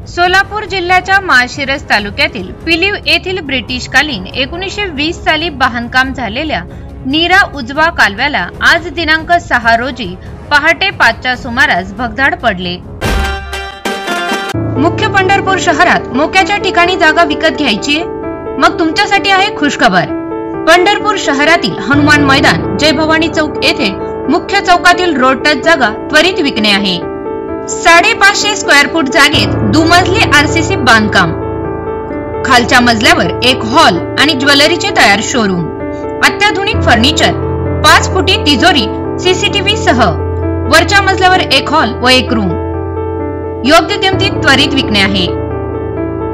सोलापूर जिल्ह्याच्या माळशिरस तालुक्यातील पिलीव येथील ब्रिटिशकालीन 1920 साली बांधकाम झालेल्या नीरा उजवा कालव्याला आज दिनांक 6 रोजी पहाटे 5च्या सुमारास भगदाड पडले। मुख्य पंढरपूर शहरात मोक्याच्या ठिकाणी जागा विकत घ्यायची मग तुमच्यासाठी आहे खुशखबर। पंढरपूर शहरातील हनुमान मैदान, जय भवानी चौक येथे मुख्य चौकातील रोड टच जागा त्वरित विकणे आहे। 550 स्क्वेअर फूट जागेत दुमजली आरसीसी बांधकाम, खालच्या मजल्यावर एक हॉल आणि ज्वेलरीचे तयार शोरूम, अत्याधुनिक फर्निचर, 5 फुटी तिजोरी सीसीटीव्ही सह, वरच्या मजल्यावर एक हॉल व एक रूम, योग्य किमतीत त्वरित विकणे आहे।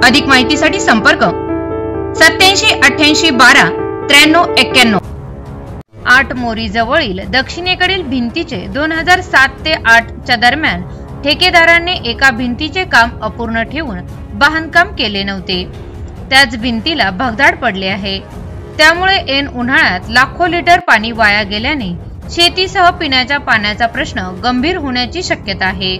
अधिक माहितीसाठी संपर्क 87 88 12 93 91। 8 मोरी जवळील दक्षिणेकडील भिंतीचे 2007 ते 8 च्या दरम्यान ठेकेदाराने एका भिंतीचे काम अपूर्ण ठेवून बांधकाम केले नव्हते। त्याच भिंतीला भगदाड पडले आहे। त्यामुळे ऐन उन्हाळ्यात लाखो लिटर पाणी वाया गेल्याने शेतीसह पिण्याच्या पाण्याचा प्रश्न गंभीर होण्याची शक्यता आहे।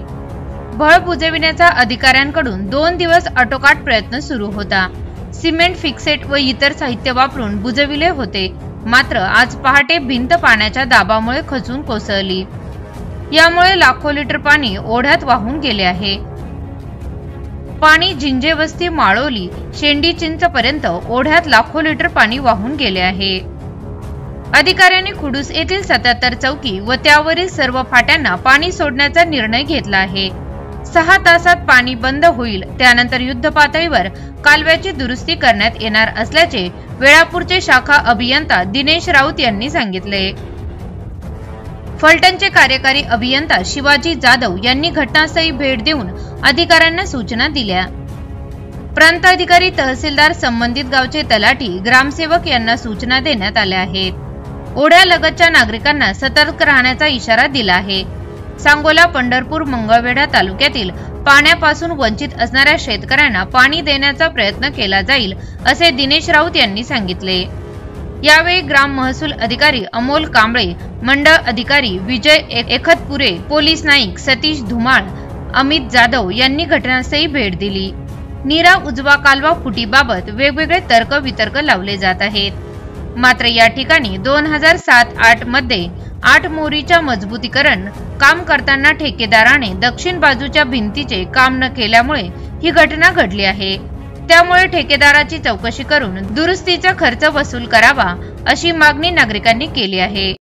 भळ बुजविण्याचा अधिकाऱ्यांकडून 2 दिवस आटोकाट प्रयत्न सुरू होता। सिमेंट फिक्सेट व इतर साहित्य वापरून बुजविले होते, मात्र आज पहाटे भिंत पाण्याच्या दाबामुळे खचून कोसळली। यामुळे लाखो लिटर पाणी ओढ्यात वाहून गेले आहे। पाणी जिंजेवस्ती, माळोली, शेंडी चिंच पर्यंत ओढ्यात लाखो लिटर पाणी वाहून गेले आहे। अधिकाऱ्यांनी खुडूस येथील 77 चौकी व त्यावरील सर्व फाट्यांना पाणी सोडण्याचा निर्णय घेतला आहे। 6 तासात पाणी बंद होईल, त्यानंतर युद्ध पातळीवर कालव्याची दुरुस्ती करण्यात येणार असल्याचे वेळापूरचे शाखा अभियंता दिनेश राऊत यांनी सांगितले। फलटणचे कार्यकारी अभियंता शिवाजी जाधव यांनी घटनास्थळी भेट देऊन अधिकाऱ्यांना सूचना दिल्या। प्रांत अधिकारी, तहसीलदार, संबंधित गावचे तलाठी, ग्रामसेवक यांना सूचना देण्यात आल्या आहेत। ओढ्यालगतच्या नागरिकांना सतर्क राहण्याचा इशारा दिला आहे। सांगोला, पंढरपूर, मंगळवेढा तालुक्यातील पाण्यापासून वंचित असणाऱ्या शेतकऱ्यांना पाणी देण्याचा प्रयत्न केला जाईल, असे दिनेश राऊत यांनी सांगितले। यावेळी ग्राम महसूल अधिकारी अमोल कांबळे, मंडळ अधिकारी विजय एखतपुरे, पोलीस नाईक सतीश धुमाळ, अमित जाधव यांनी घटनास्थळी भेट दिली। नीरा उजवा कालवा फुटीबाबत वेगवेगळे तर्क वितर्क लावले जात आहेत, मात्र या ठिकाणी 2007-8 मध्ये 8 मोरीच्या मजबूतीकरण काम करताना ठेकेदाराने दक्षिण बाजूच्या भिंतीचे काम न केल्यामुळे ही घटना घडली आहे। त्यामुळे ठेकेदाराची चौकशी करून दुरुस्तीचा खर्च वसूल करावा, अशी मागणी नागरिकांनी केली आहे।